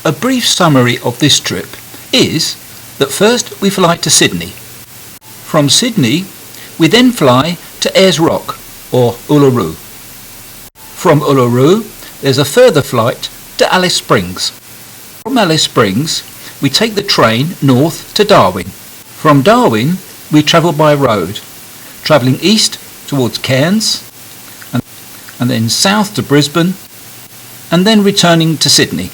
A brief summary of this trip is that first we fly to Sydney. From Sydney we then fly to Ayers Rock or Uluru. From Uluru there's a further flight to Alice Springs. From Alice Springs we take the train north to Darwin. From Darwin we travel by road, travelling east towards Cairns and then south to Brisbane and then returning to Sydney.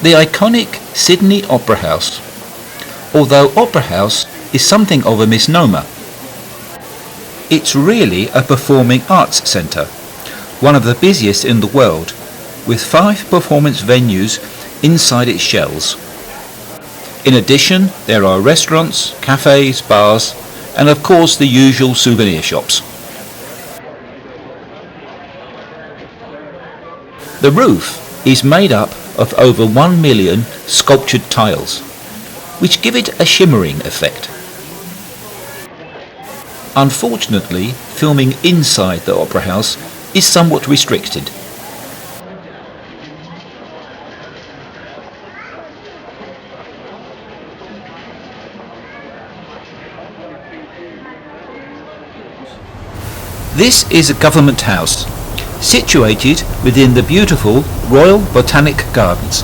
The iconic Sydney Opera House. Although Opera House is something of a misnomer, it's really a performing arts centre, one of the busiest in the world, with 5 performance venues inside its shells. In addition, there are restaurants, cafes, bars, and of course the usual souvenir shops. The roof is made up of over 1 million sculptured tiles, which give it a shimmering effect. Unfortunately, filming inside the Opera House is somewhat restricted. This is a government house, situated within the beautiful Royal Botanic Gardens.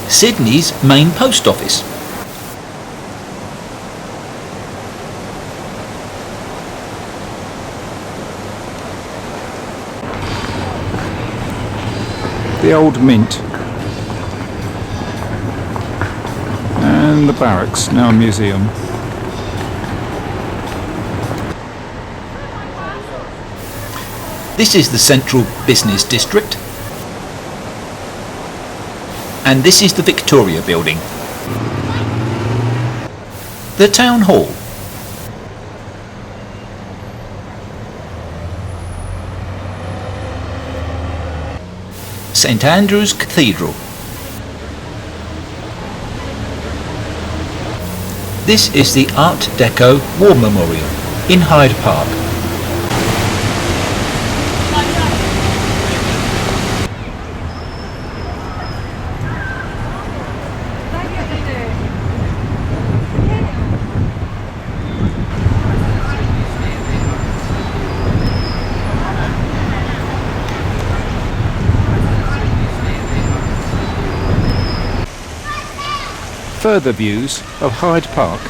Sydney's main post office. The old mint and the barracks, now a museum. This is the central business district, and this is the Victoria building. The town hall. St Andrew's Cathedral. This is the Art Deco War Memorial in Hyde Park. Further views of Hyde Park.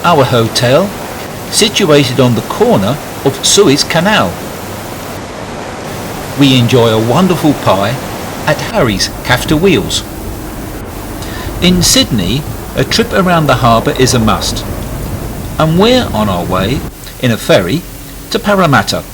Our hotel, situated on the corner of Suez Canal. We enjoy a wonderful pie at Harry's Cafter Wheels. In Sydney, a trip around the harbour is a must, and we're on our way in a ferry to Parramatta.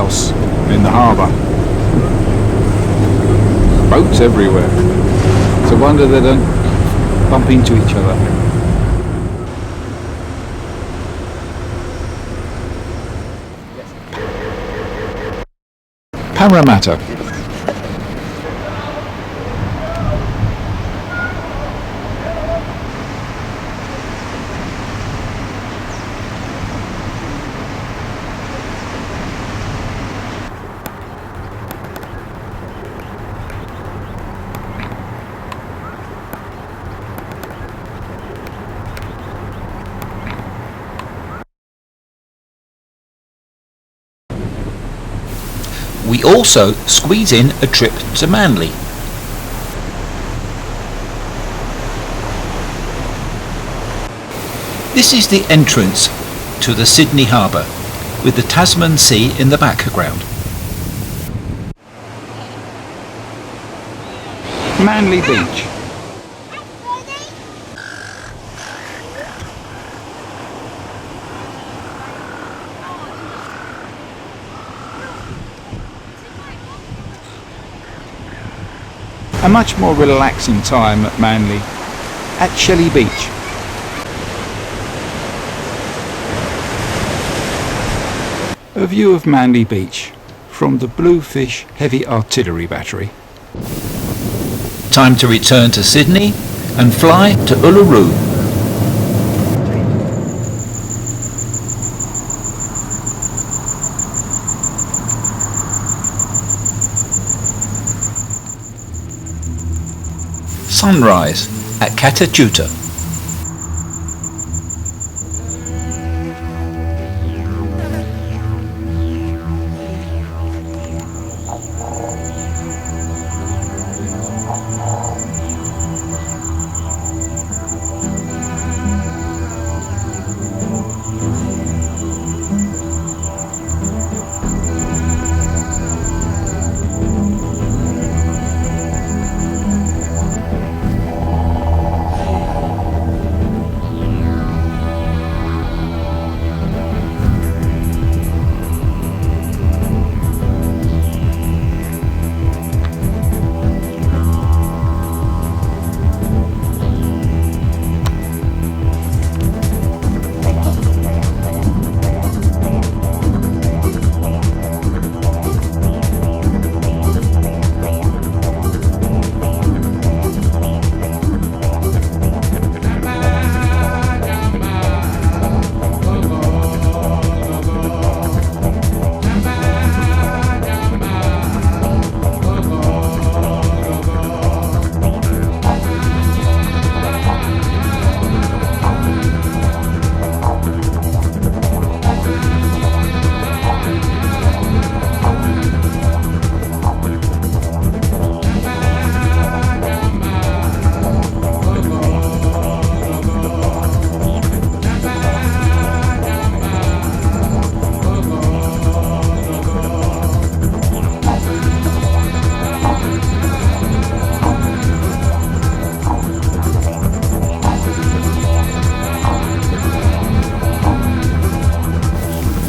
chaos in the harbour. Boats everywhere. It's a wonder they don't bump into each other. Parramatta. We also squeeze in a trip to Manly. This is the entrance to the Sydney Harbour, with the Tasman Sea in the background. Manly Beach. A much more relaxing time at Manly, at Shelley Beach. A view of Manly Beach from the Bluefish Heavy Artillery Battery. Time to return to Sydney and fly to Uluru. Sunrise at Kakadu.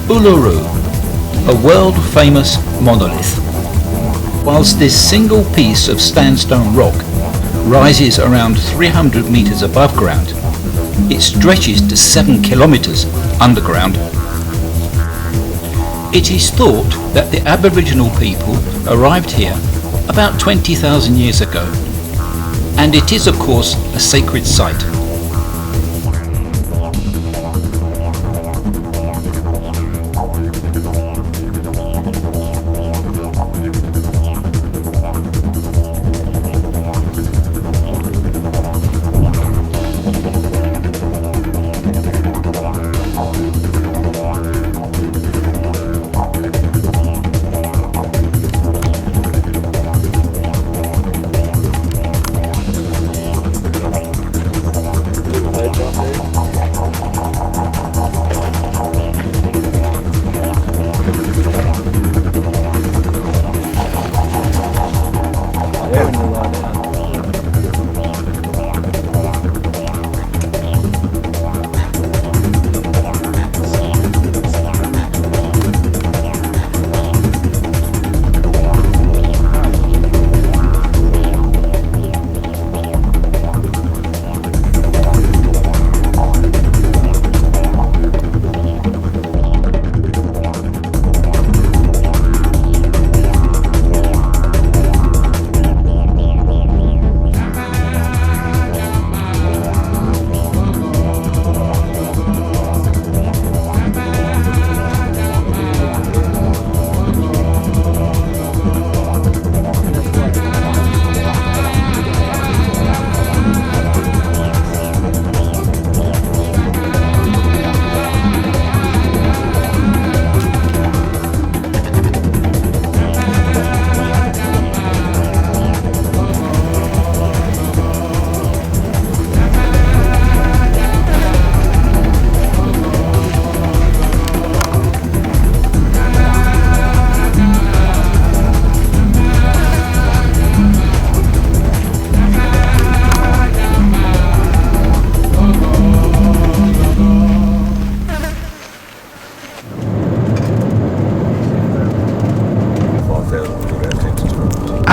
Uluru, a world-famous monolith. Whilst this single piece of sandstone rock rises around 300 metres above ground, it stretches to 7 kilometres underground. It is thought that the Aboriginal people arrived here about 20,000 years ago, and it is of course a sacred site.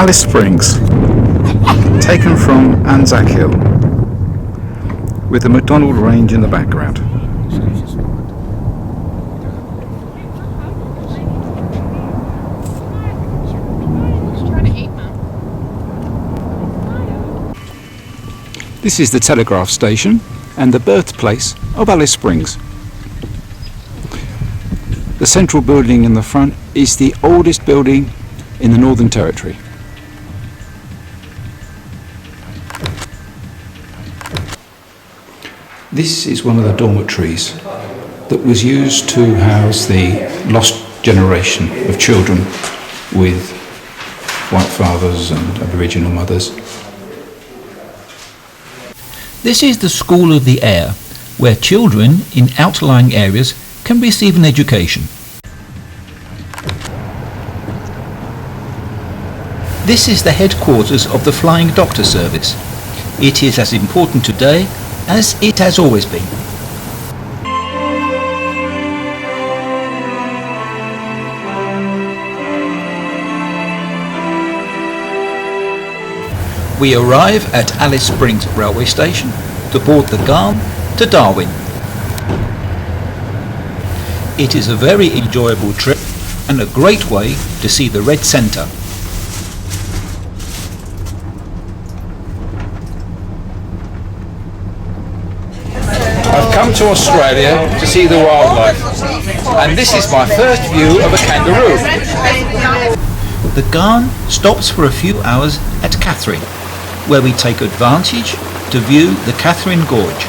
Alice Springs, taken from Anzac Hill, with the McDonald Range in the background. This is the telegraph station and the birthplace of Alice Springs. The central building in the front is the oldest building in the Northern Territory. This is one of the dormitories that was used to house the lost generation of children with white fathers and Aboriginal mothers. This is the School of the Air, where children in outlying areas can receive an education. This is the headquarters of the Flying Doctor Service. It is as important today as it has always been. We arrive at Alice Springs railway station to board the Garn to Darwin. It is a very enjoyable trip and a great way to see the Red Centre. I've come to Australia to see the wildlife, and this is my first view of a kangaroo. The Garn stops for a few hours at Catherine, where we take advantage to view the Catherine Gorge.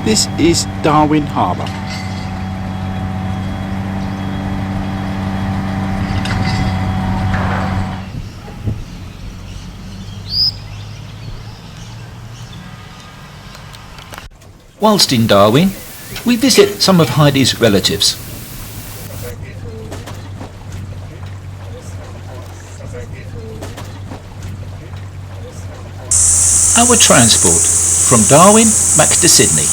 This is Darwin Harbour. Whilst in Darwin, we visit some of Heidi's relatives. Our transport from Darwin back to Sydney.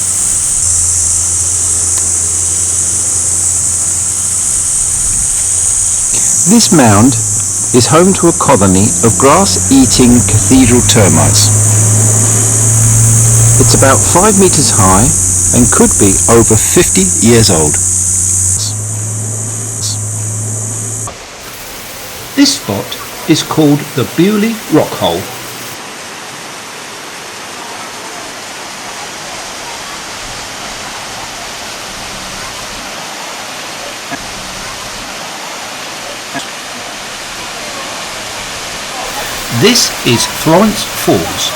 This mound is home to a colony of grass-eating cathedral termites. It's about 5 metres high and could be over 50 years old. This spot is called the Bewley Rock Hole. This is Florence Falls.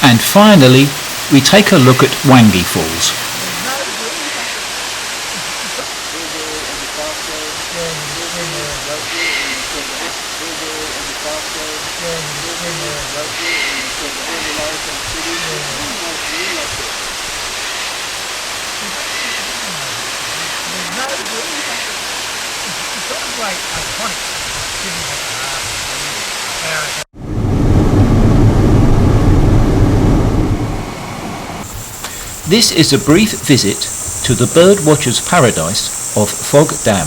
And finally, we take a look at Wangi Falls. This is a brief visit to the bird watcher's paradise of Fog Dam.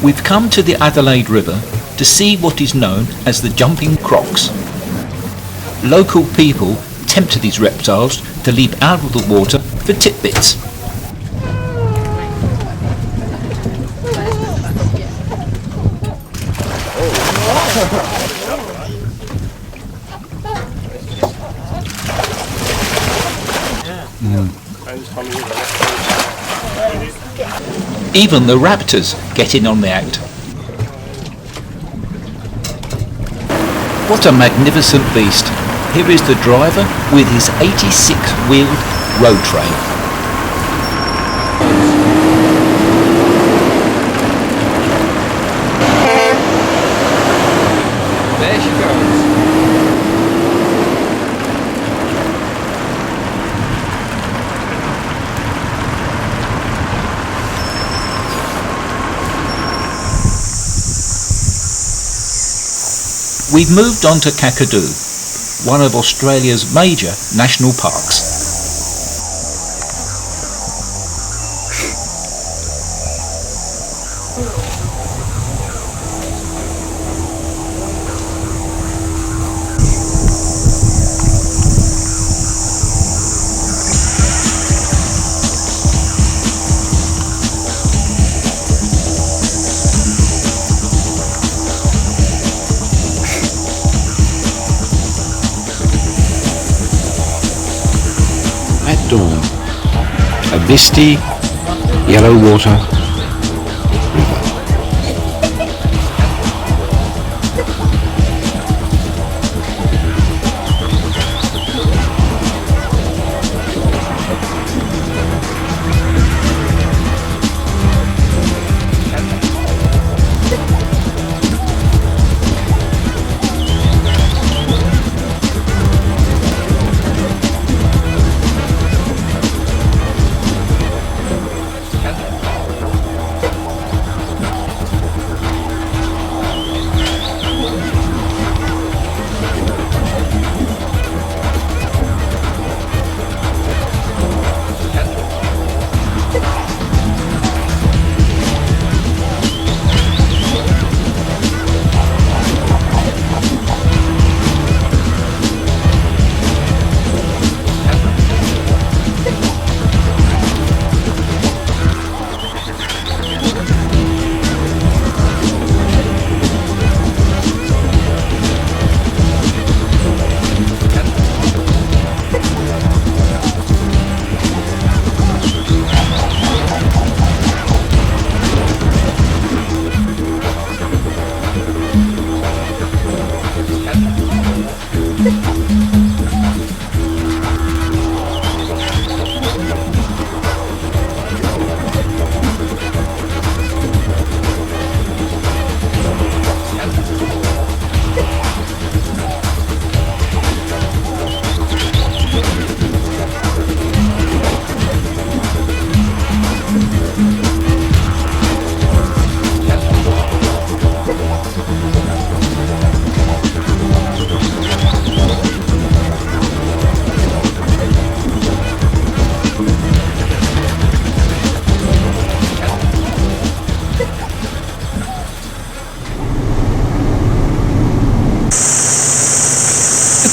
We've come to the Adelaide River to see what is known as the jumping crocs. Local people tempt these reptiles to leap out of the water for titbits. Even the raptors get in on the act. What a magnificent beast. Here is the driver with his 86-wheeled road train. There she goes. We've moved on to Kakadu, one of Australia's major national parks. At dawn, a misty, yellow water river.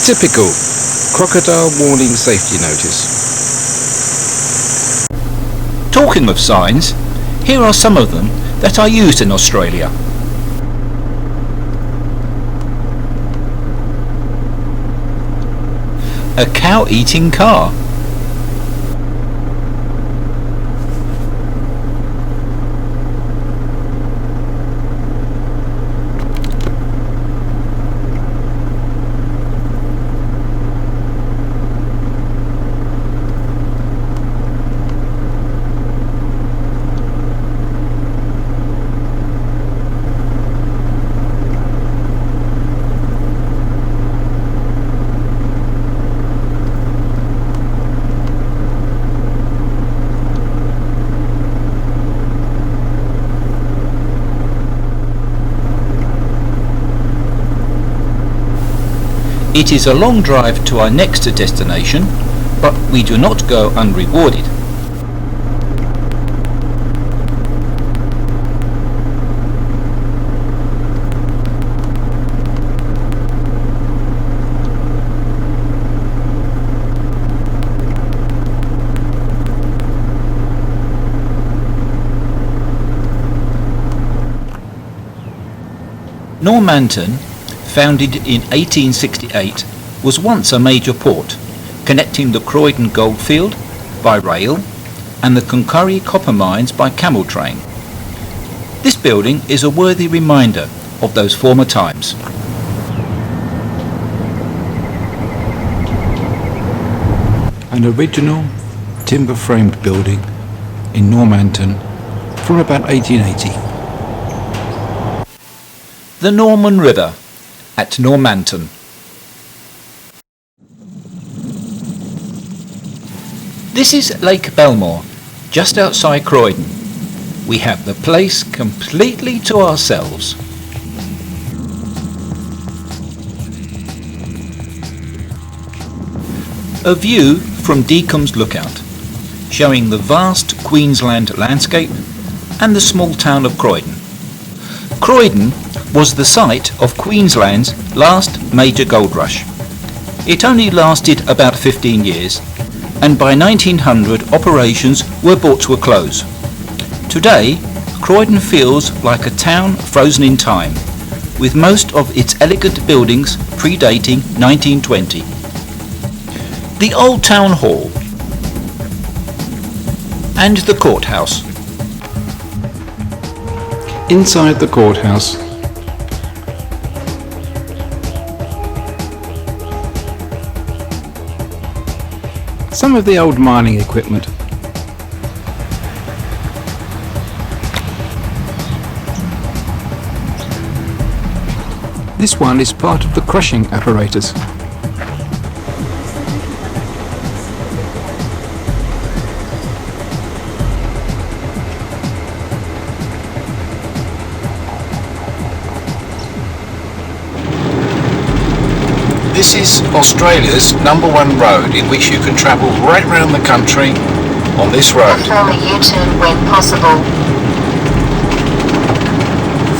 Typical crocodile warning safety notice. Talking of signs, here are some of them that are used in Australia. A cow-eating car. It is a long drive to our next destination, but we do not go unrewarded. Normanton, founded in 1868, was once a major port, connecting the Croydon goldfield by rail and the Concurry copper mines by camel train. This building is a worthy reminder of those former times. An original timber-framed building in Normanton from about 1880. The Norman River at Normanton. This is Lake Belmore, just outside Croydon. We have the place completely to ourselves. A view from Deacom's Lookout, showing the vast Queensland landscape and the small town of Croydon. Croydon was the site of Queensland's last major gold rush. It only lasted about 15 years, and by 1900 operations were brought to a close. Today, Croydon feels like a town frozen in time, with most of its elegant buildings predating 1920. The Old Town Hall and the courthouse. Inside the courthouse, some of the old mining equipment. This one is part of the crushing apparatus. This is Australia's #1 road in which you can travel right around the country on this road. Perform a U-turn when possible.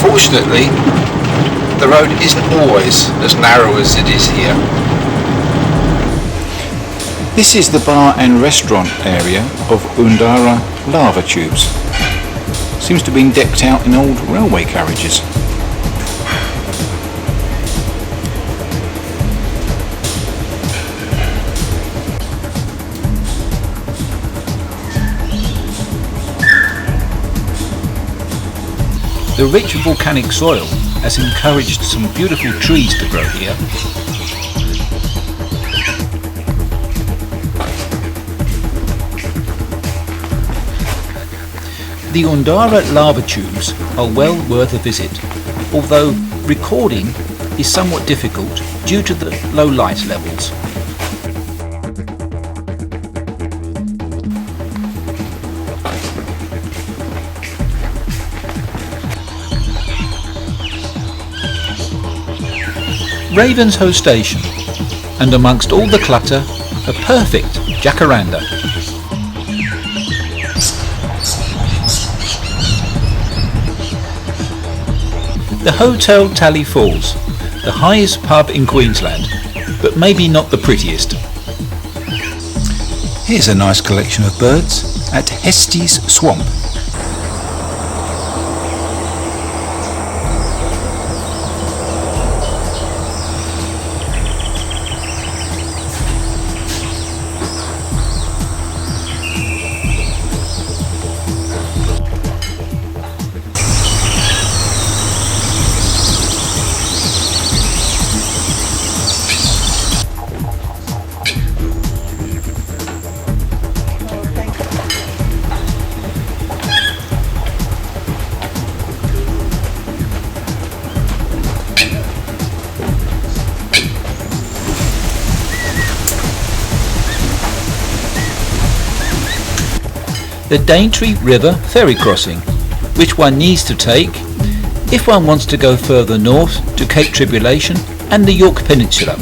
Fortunately, the road isn't always as narrow as it is here. This is the bar and restaurant area of Undara lava tubes. Seems to have been decked out in old railway carriages. The rich volcanic soil has encouraged some beautiful trees to grow here. The Undara lava tubes are well worth a visit, although recording is somewhat difficult due to the low light levels. Ravenshoe Station, and amongst all the clutter, a perfect jacaranda. The Hotel Tally Falls, the highest pub in Queensland, but maybe not the prettiest. Here's a nice collection of birds at Hesty's Swamp. The Daintree River ferry crossing, which one needs to take if one wants to go further north to Cape Tribulation and the York Peninsula.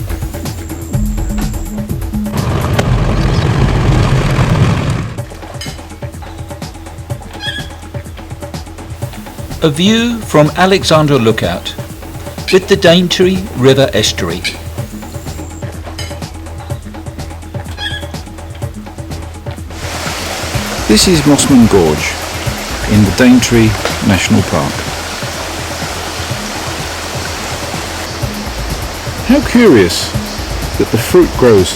A view from Alexandra Lookout with the Daintree River estuary. This is Mossman Gorge in the Daintree National Park. How curious that the fruit grows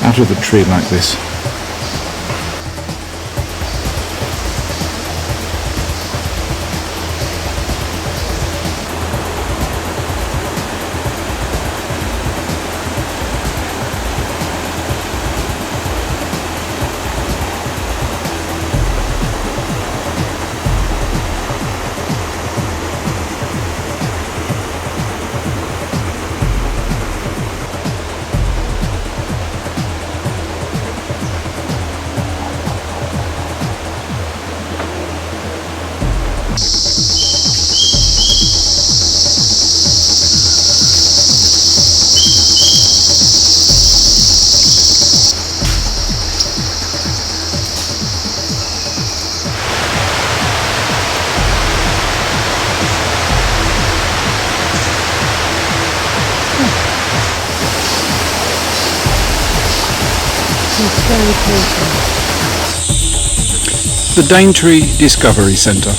out of the tree like this. The Daintree Discovery Centre.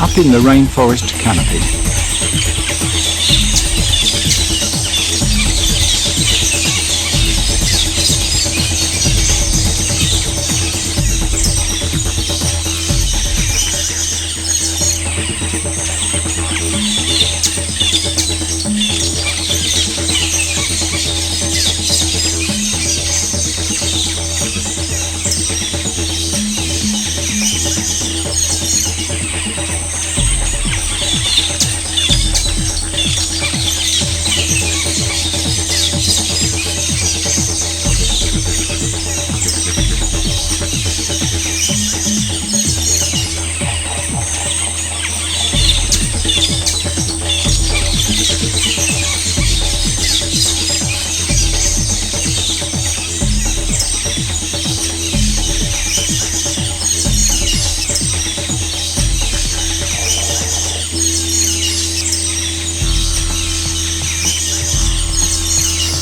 Up in the rainforest canopy.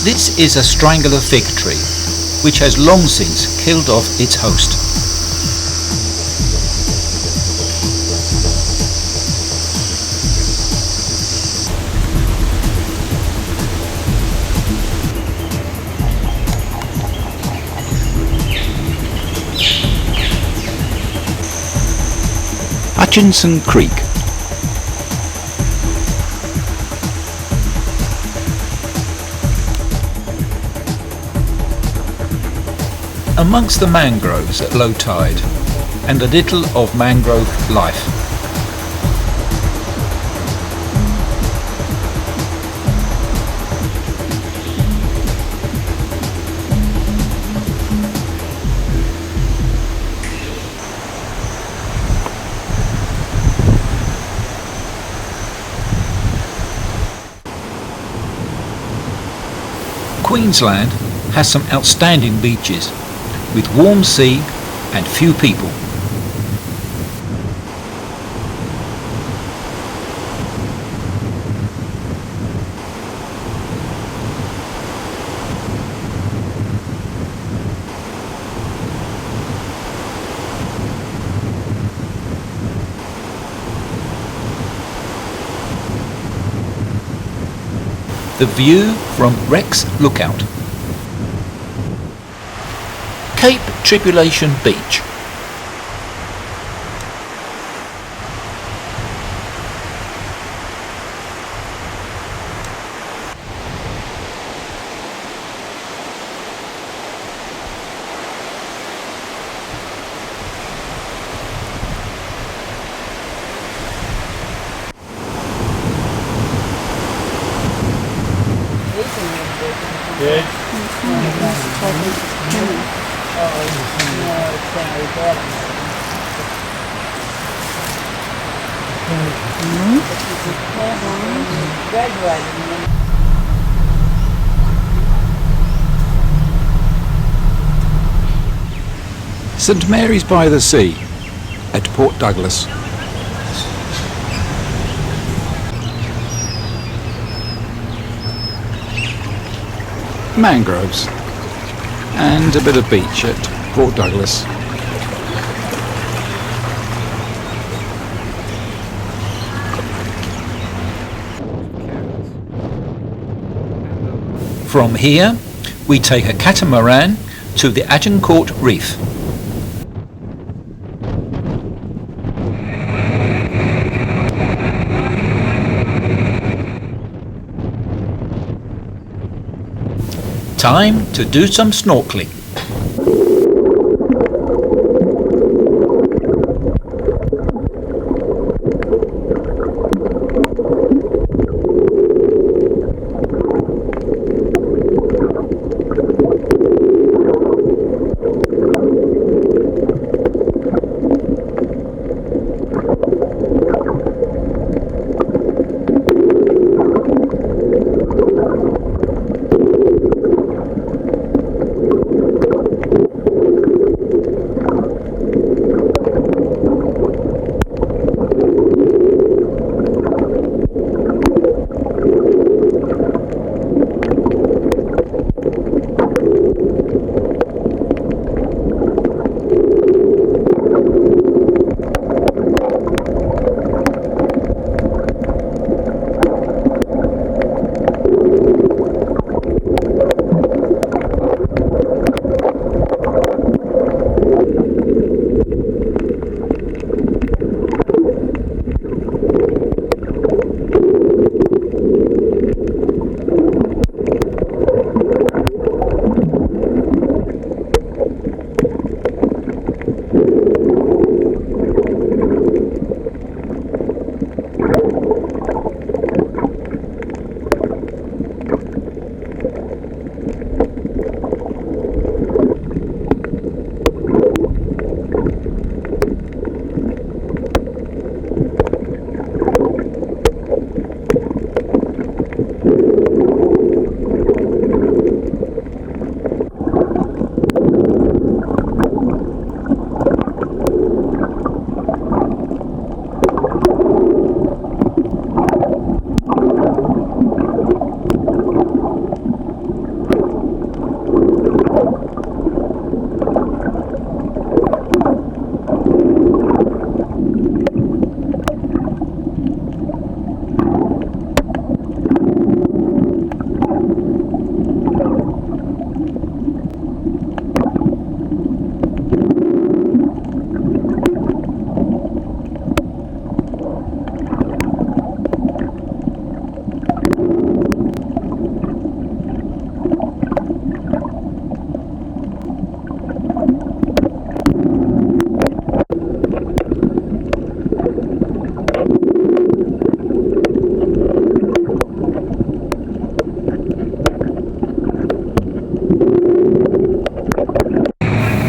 This is a strangler fig tree, which has long since killed off its host. Hutchinson Creek. Amongst the mangroves at low tide, and a little of mangrove life. Queensland has some outstanding beaches, with warm sea and few people. The view from Rex Lookout. Cape Tribulation Beach. St Mary's by the Sea at Port Douglas. Mangroves and a bit of beach at Port Douglas. From here, we take a catamaran to the Agincourt Reef. Time to do some snorkeling.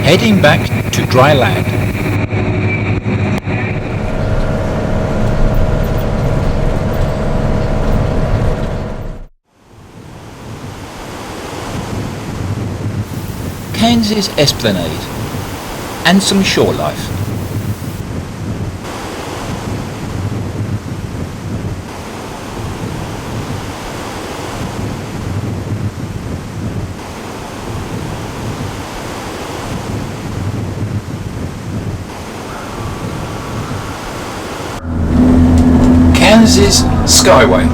Heading back to dry land. Kansas Esplanade and some shore life. Kansas Skyway.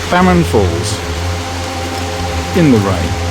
Barron Falls in the rain.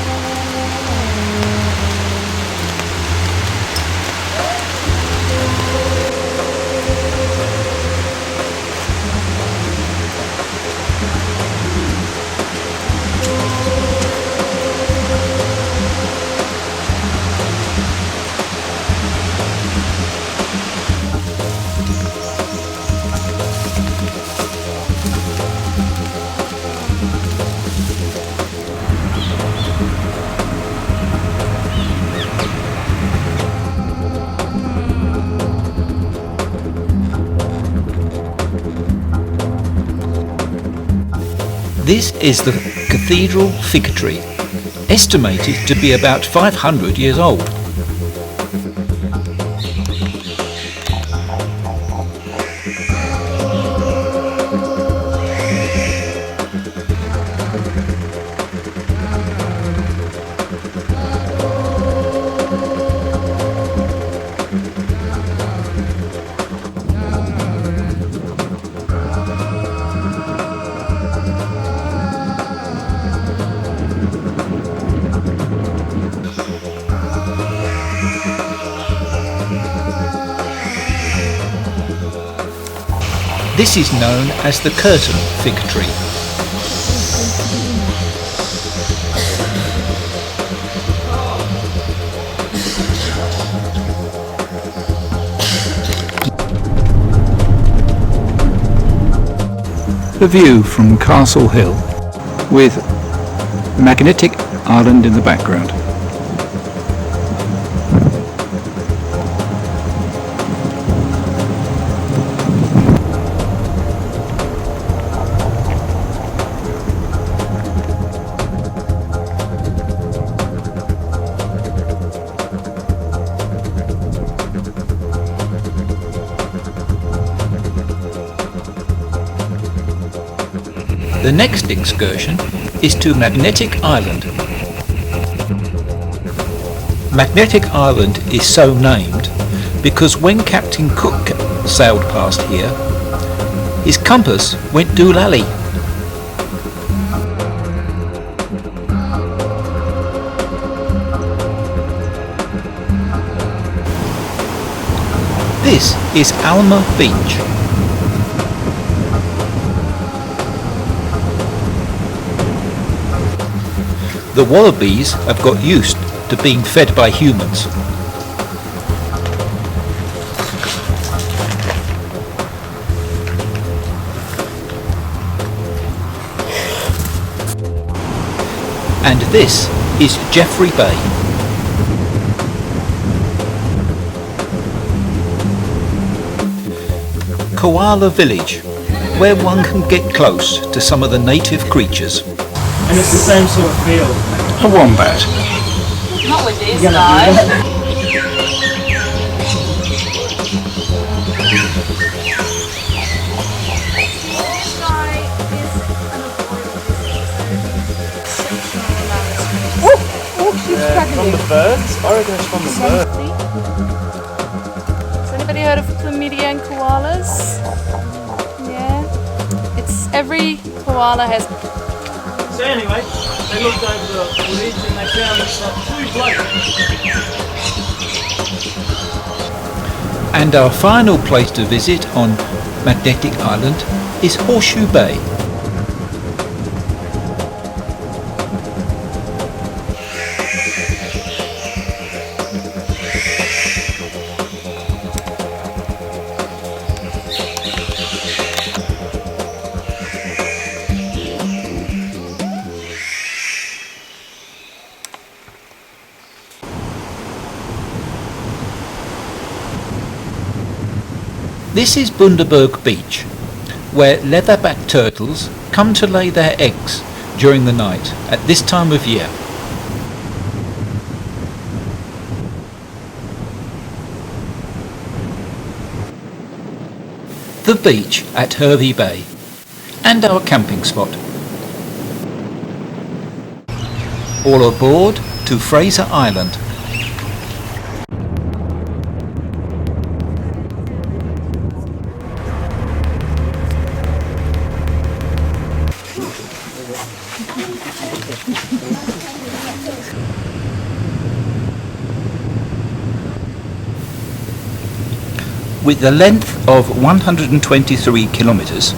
This is the cathedral fig tree, estimated to be about 500 years old. This is known as the curtain fig tree. The view from Castle Hill with Magnetic Island in the background. The next excursion is to Magnetic Island. Magnetic Island is so named because when Captain Cook sailed past here, his compass went doolally. This is Alma Beach. The wallabies have got used to being fed by humans. And this is Jeffrey Bay. Koala Village, where one can get close to some of the native creatures. And it's the same sort of feel. A wombat. Not with these guys. From the birds? I reckon it's from the birds. Has anybody heard of chlamydia and koalas? Yeah. It's every koala has. So anyway, they looked over the ridge and they found two blokes. And our final place to visit on Magnetic Island is Horseshoe Bay. This is Bundaberg Beach, where leatherback turtles come to lay their eggs during the night at this time of year. The beach at Hervey Bay, and our camping spot. All aboard to Fraser Island. With a length of 123 kilometres,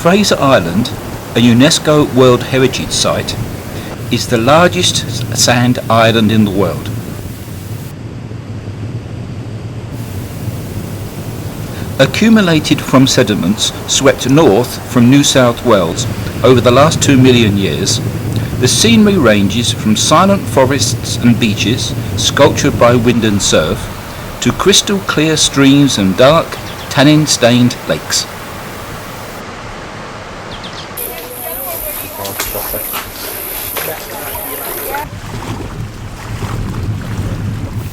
Fraser Island, a UNESCO World Heritage Site, is the largest sand island in the world. Accumulated from sediments swept north from New South Wales over the last 2 million years, the scenery ranges from silent forests and beaches sculptured by wind and surf to crystal clear streams and dark, tannin-stained lakes.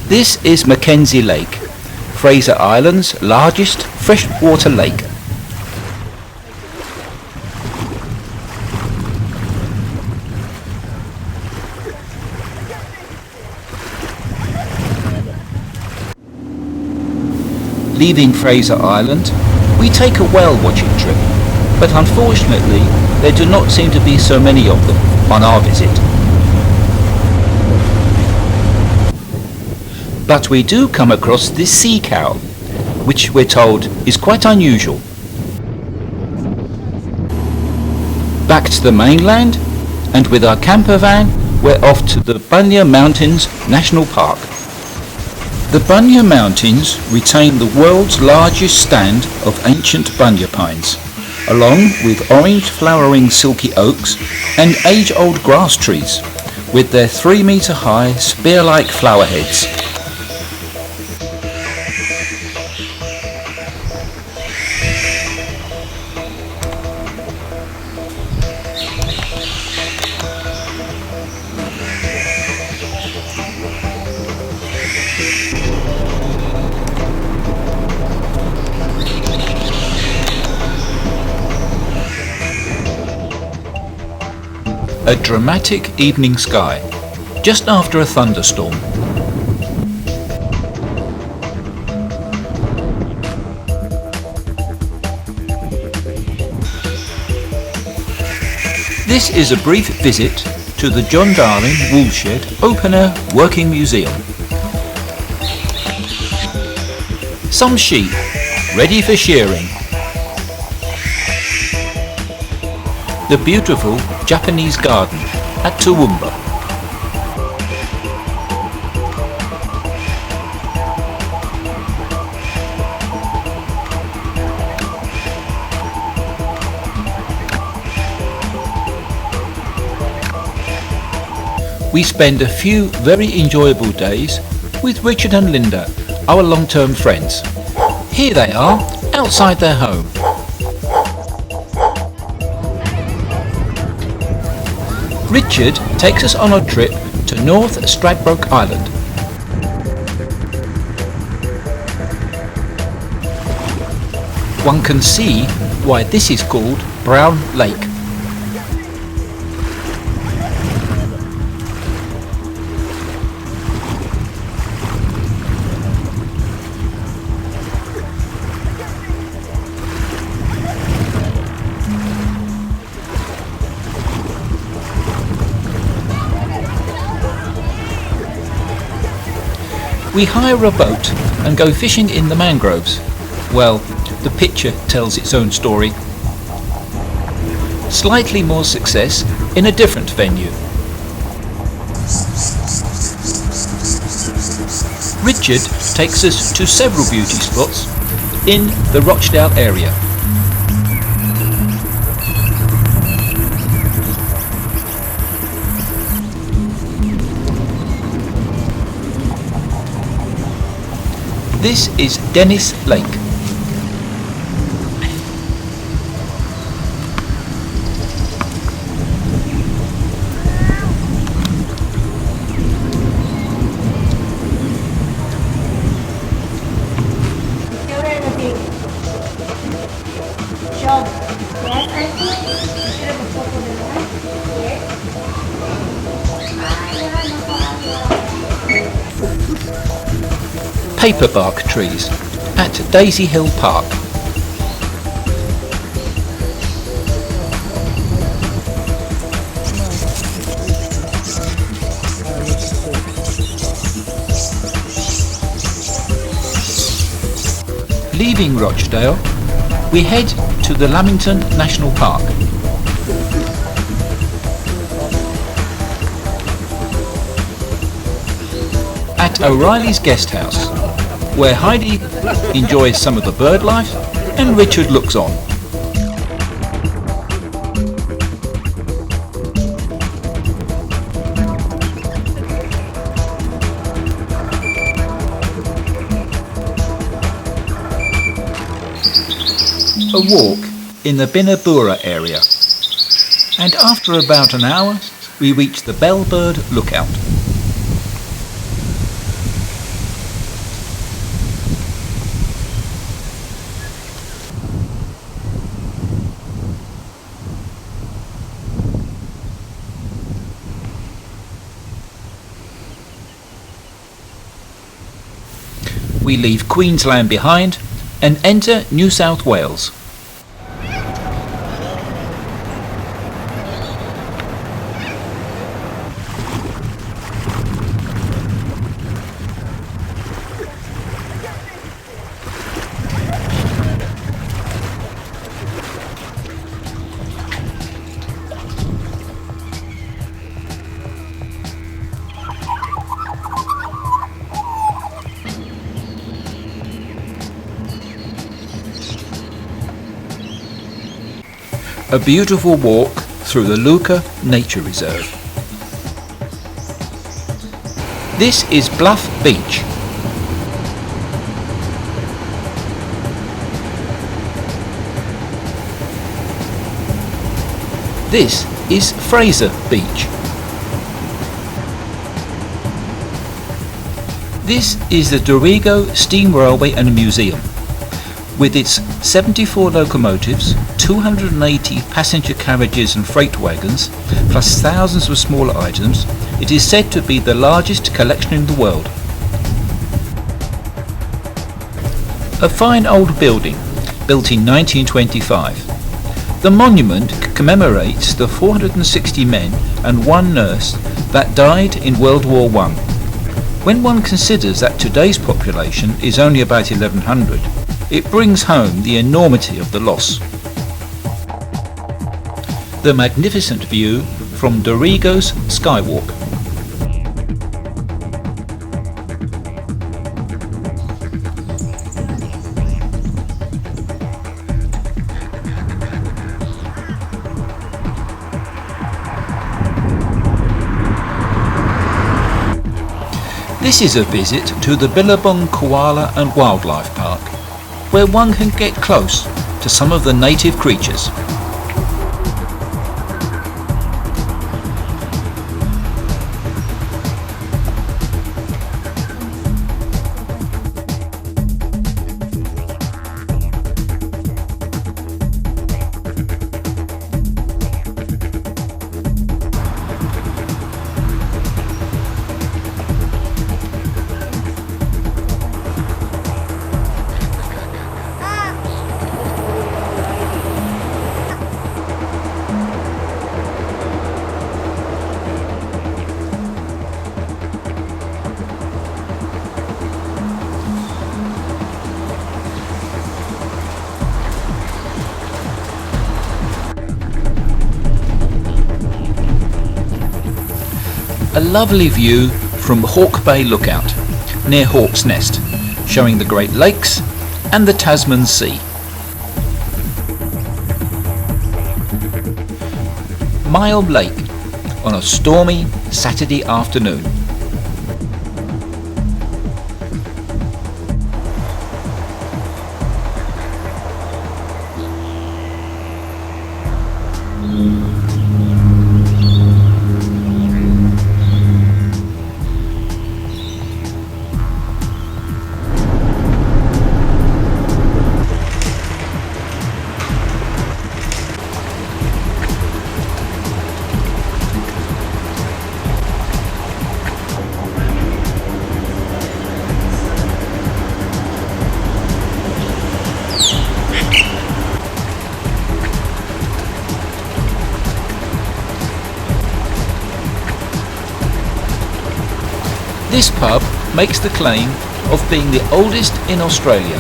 This is Mackenzie Lake, Fraser Island's largest freshwater lake. Leaving Fraser Island, we take a whale watching trip, but unfortunately there do not seem to be so many of them on our visit. But we do come across this sea cow, which we're told is quite unusual. Back to the mainland, and with our camper van we're off to the Bunya Mountains National Park. The Bunya Mountains retain the world's largest stand of ancient bunya pines, along with orange flowering silky oaks and age-old grass trees, with their 3-metre high spear-like flower heads. A dramatic evening sky, just after a thunderstorm. This is a brief visit to the John Darwin Woolshed Open-Air Working Museum. Some sheep, ready for shearing. The beautiful Japanese garden at Toowoomba. We spend a few very enjoyable days with Richard and Linda, our long-term friends. Here they are, outside their home. Richard takes us on a trip to North Stradbroke Island. One can see why this is called Brown Lake. We hire a boat and go fishing in the mangroves. Well, the picture tells its own story. Slightly more success in a different venue. Richard takes us to several beauty spots in the Rochdale area. This is Dennis Lake. Paperbark trees at Daisy Hill Park. Leaving Rochdale, we head to the Lamington National Park. At O'Reilly's Guest House, where Heidi enjoys some of the bird life and Richard looks on. A walk in the Binnaburra area, and after about an hour we reach the Bellbird Lookout. we leave Queensland behind and enter New South Wales. A beautiful walk through the Luca Nature Reserve. This is Bluff Beach. This is Fraser Beach. This is the Dorrigo Steam Railway and Museum. With its 74 locomotives, 280 passenger carriages and freight wagons, plus thousands of smaller items, it is said to be the largest collection in the world. A fine old building, built in 1925. The monument commemorates the 460 men and one nurse that died in World War I. When one considers that today's population is only about 1100, it brings home the enormity of the loss. The magnificent view from Dorrigo's Skywalk. This is a visit to the Billabong Koala and Wildlife Park, where one can get close to some of the native creatures. A lovely view from Hawke Bay Lookout, near Hawke's Nest, showing the Great Lakes and the Tasman Sea. Mile Lake on a stormy Saturday afternoon. This pub makes the claim of being the oldest in Australia.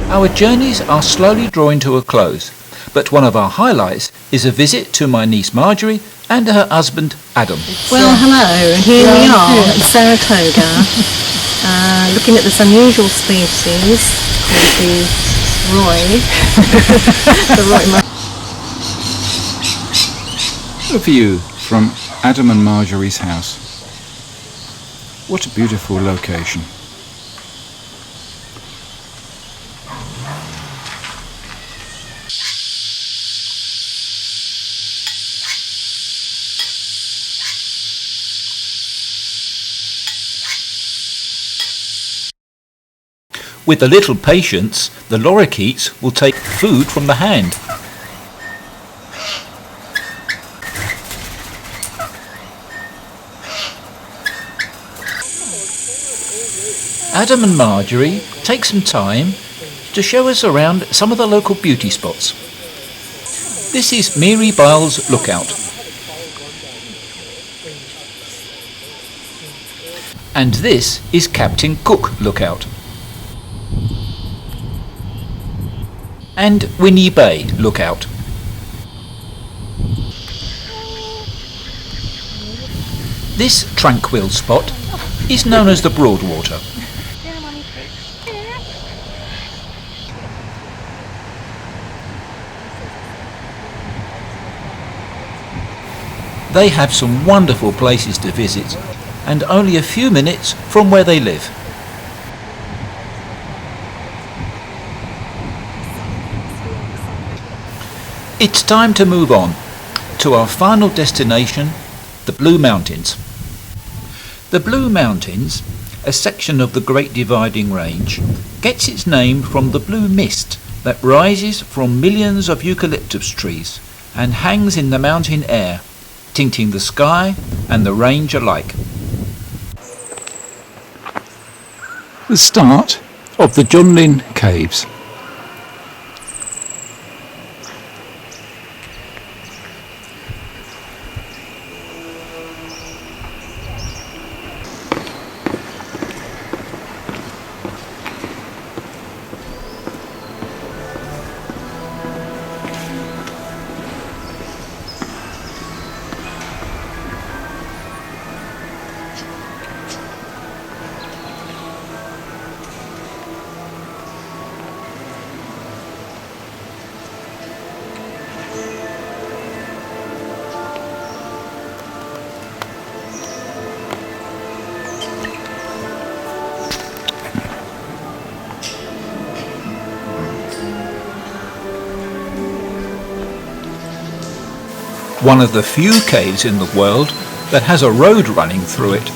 Our journeys are slowly drawing to a close, but one of our highlights is a visit to my niece Marjorie and her husband Adam. Well, hello. Here we are at Saratoga, looking at this unusual species called the Roy. The Roy. A view from Adam and Marjorie's house. What a beautiful location. With a little patience, the lorikeets will take food from the hand. Adam and Marjorie take some time to show us around some of the local beauty spots. This is Mary Biles Lookout. And this is Captain Cook Lookout. And Winnie Bay Lookout. This tranquil spot is known as the Broadwater. They have some wonderful places to visit, and only a few minutes from where they live. It's time to move on to our final destination, the Blue Mountains. The Blue Mountains, a section of the Great Dividing Range, gets its name from the blue mist that rises from millions of eucalyptus trees and hangs in the mountain air, tinting the sky and the range alike. The start of the Junlin Caves. One of the few caves in the world that has a road running through it.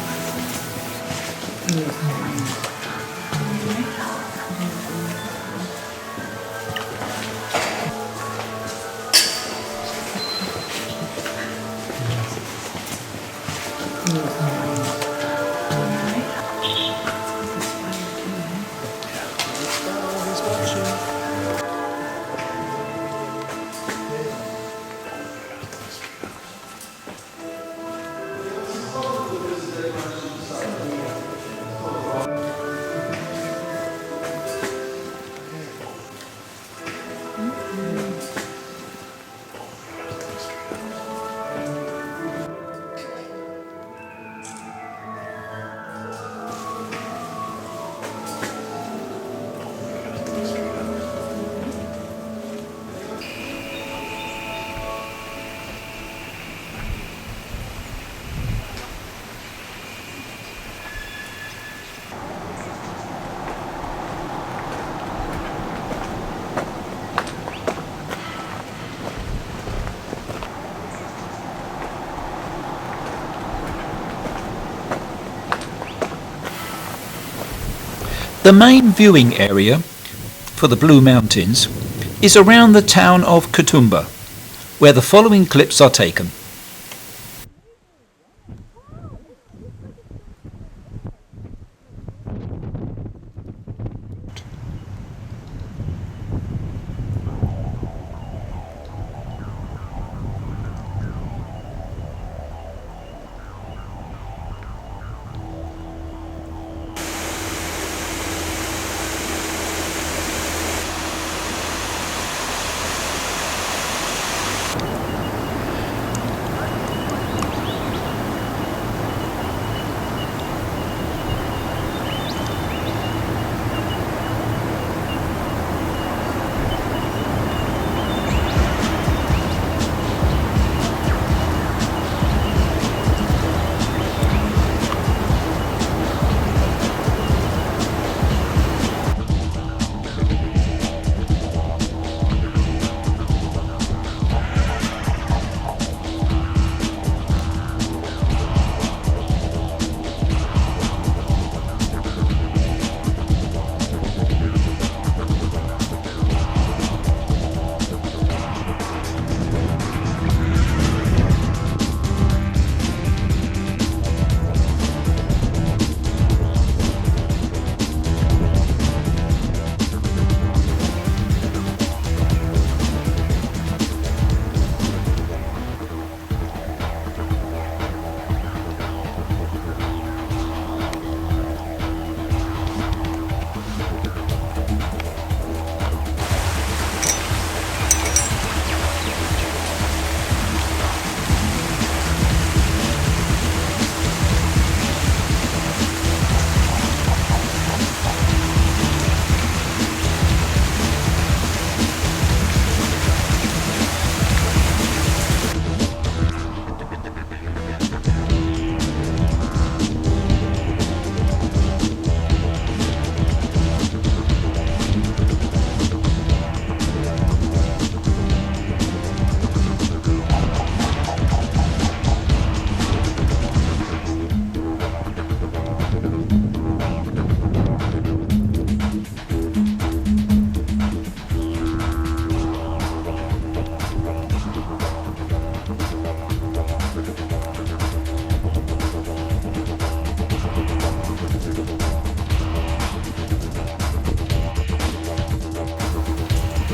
The main viewing area for the Blue Mountains is around the town of Katoomba, where the following clips are taken.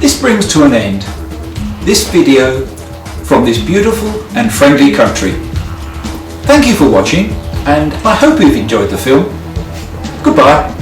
This brings to an end this video from this beautiful and friendly country. Thank you for watching, and I hope you've enjoyed the film. Goodbye.